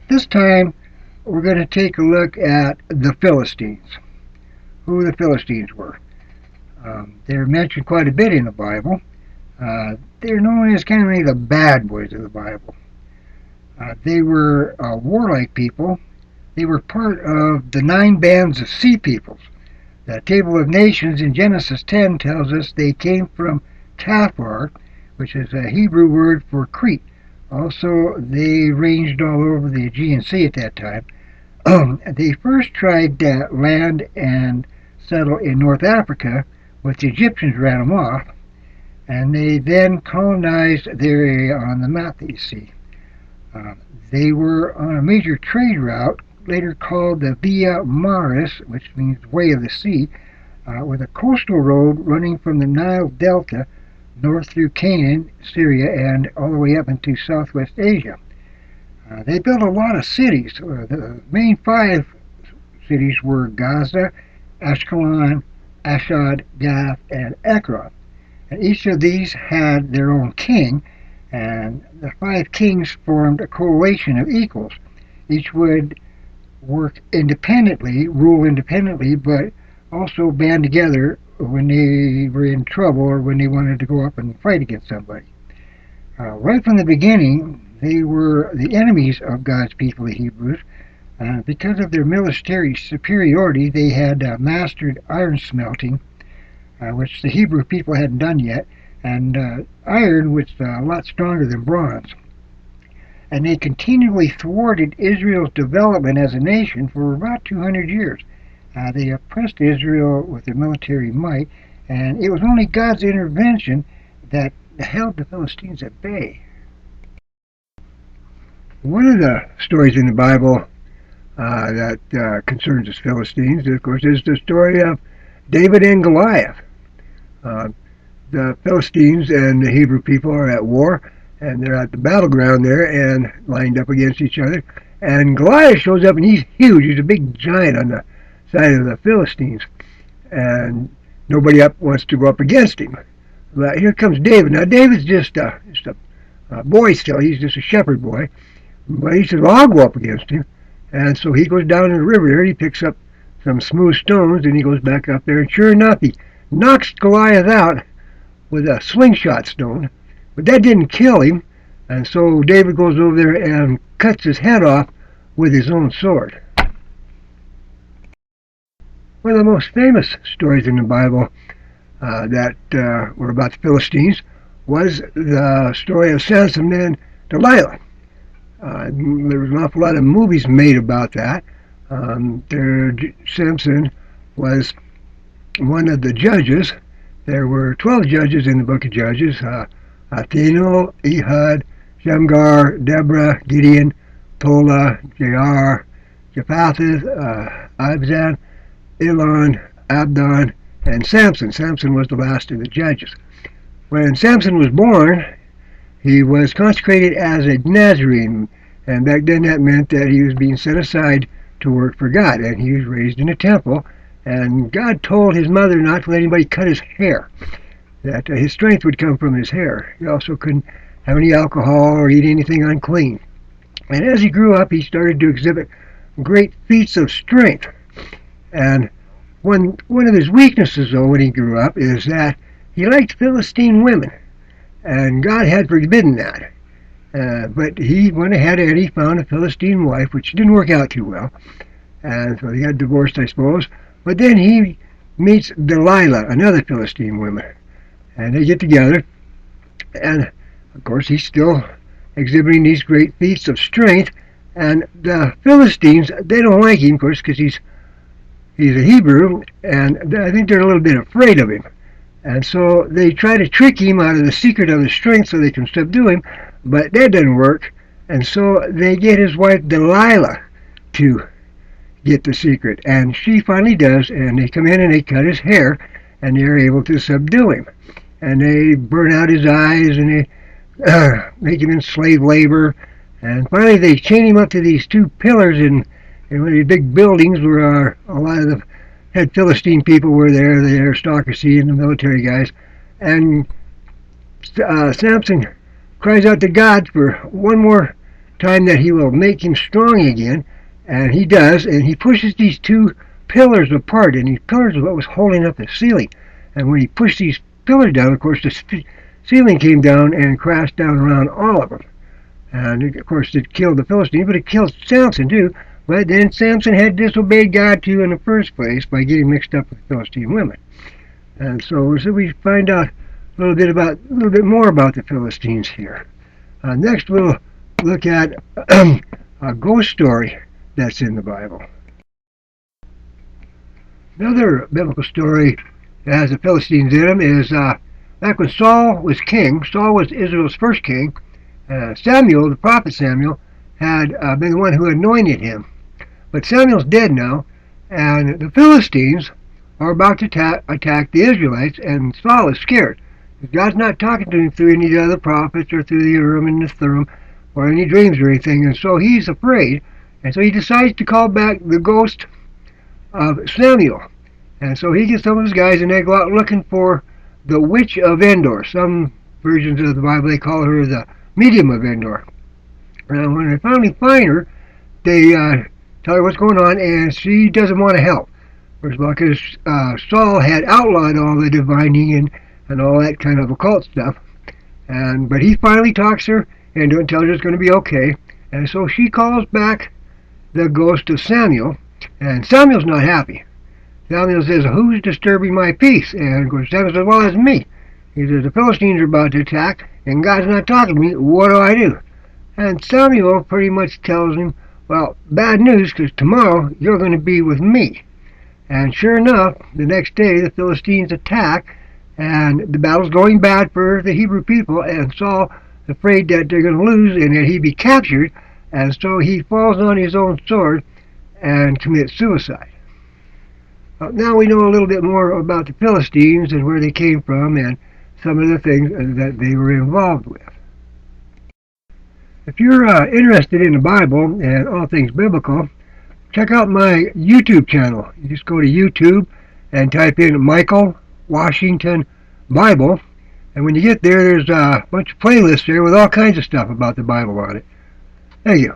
This time, we're going to take a look at the Philistines, who the Philistines were. They're mentioned quite a bit in the Bible. They're known as kind of like the bad boys of the Bible. They were warlike people. They were part of the 9 bands of sea peoples. The Table of Nations in Genesis 10 tells us they came from Tafar, which is a Hebrew word for Crete. Also, they ranged all over the Aegean Sea at that time. They first tried to land and settle in North Africa, but the Egyptians ran them off, and they then colonized the area on the map that you see. Uh, they were on a major trade route, later called the Via Maris, which means Way of the Sea, with a coastal road running from the Nile Delta north through Canaan, Syria, and all the way up into Southwest Asia. They built a lot of cities. The main 5 cities were Gaza, Ashkelon, Ashdod, Gath, and Ekron. And each of these had their own king, and the 5 kings formed a coalition of equals. Each would work independently, rule independently, but also band together when they were in trouble or when they wanted to go up and fight against somebody. Right from the beginning, they were the enemies of God's people, the Hebrews. Because of their military superiority, they had mastered iron smelting, which the Hebrew people hadn't done yet, and iron was a lot stronger than bronze. And they continually thwarted Israel's development as a nation for about 200 years. They oppressed Israel with their military might, and it was only God's intervention that held the Philistines at bay. One of the stories in the Bible that concerns the Philistines, of course, is the story of David and Goliath. The Philistines and the Hebrew people are at war, and they're at the battleground there and lined up against each other. And Goliath shows up, and he's huge. He's a big giant on the side of the Philistines, and nobody wants to go up against him. But here comes David. Now, David's just a boy still. He's just a shepherd boy. But he says, well, I'll go up against him. And so he goes down in the river there, and he picks up some smooth stones, and he goes back up there, and sure enough, he knocks Goliath out with a slingshot stone. But that didn't kill him, and so David goes over there and cuts his head off with his own sword. One of the most famous stories in the Bible that were about the Philistines was the story of Samson and Delilah. There was an awful lot of movies made about that. Samson was one of the judges. There were 12 judges in the book of Judges. Athenal, Ehud, Shamgar, Deborah, Gideon, Tola, Jair, Jephthah, Ibzan, Elon, Abdon, and Samson. Samson was the last of the judges. When Samson was born, he was consecrated as a Nazarene, and back then that meant that he was being set aside to work for God, and he was raised in a temple, and God told his mother not to let anybody cut his hair, that his strength would come from his hair. He also couldn't have any alcohol or eat anything unclean. And as he grew up, he started to exhibit great feats of strength. And one of his weaknesses, though, when he grew up, is that he liked Philistine women. And God had forbidden that. But he went ahead and he found a Philistine wife, which didn't work out too well. And so he got divorced, I suppose. But then he meets Delilah, another Philistine woman. And they get together. And, of course, he's still exhibiting these great feats of strength. And the Philistines, they don't like him, of course, because he's a Hebrew. And I think they're a little bit afraid of him. And so they try to trick him out of the secret of his strength so they can subdue him. But that doesn't work. And so they get his wife Delilah to get the secret. And she finally does. And they come in and they cut his hair. And they're able to subdue him. And they burn out his eyes. And they make him in slave labor. And finally they chain him up to these 2 pillars in one of these big buildings where a lot of the head Philistine people were there, the aristocracy and the military guys. And Samson cries out to God for one more time that he will make him strong again, and he does, and he pushes these two pillars apart, and these pillars are what was holding up the ceiling. And when he pushed these pillars down, of course, the ceiling came down and crashed down around all of them. And, of course, it killed the Philistines, but it killed Samson, too. But then Samson had disobeyed God, too, in the first place by getting mixed up with Philistine women. And so we find out a little bit more about the Philistines here. Next, we'll look at a ghost story that's in the Bible. Another biblical story that has the Philistines in them is back when Saul was king. Saul was Israel's first king. Samuel, the prophet Samuel, had been the one who anointed him. But Samuel's dead now, and the Philistines are about to attack the Israelites, and Saul is scared. God's not talking to him through any of the other prophets or through the Urim and the Thummim or any dreams or anything, and so he's afraid, and so he decides to call back the ghost of Samuel. And so he gets some of his guys, and they go out looking for the witch of Endor. Some versions of the Bible, they call her the medium of Endor. And when they finally find her, they tell her what's going on, and she doesn't want to help. First of all, because Saul had outlawed all the divining and all that kind of occult stuff. But he finally talks her into it and tells her it's going to be okay. And so she calls back the ghost of Samuel, and Samuel's not happy. Samuel says, "Who's disturbing my peace?" And of course Samuel says, "Well, it's me." He says, "The Philistines are about to attack, and God's not talking to me. What do I do?" And Samuel pretty much tells him, "Well, bad news, because tomorrow you're going to be with me." And sure enough, the next day the Philistines attack, and the battle's going bad for the Hebrew people, and Saul is afraid that they're going to lose and that he'd be captured, and so he falls on his own sword and commits suicide. Now we know a little bit more about the Philistines and where they came from and some of the things that they were involved with. If you're interested in the Bible and all things biblical, check out my YouTube channel. You just go to YouTube and type in Michael Washington Bible, and when you get there, there's a bunch of playlists there with all kinds of stuff about the Bible on it. Thank you.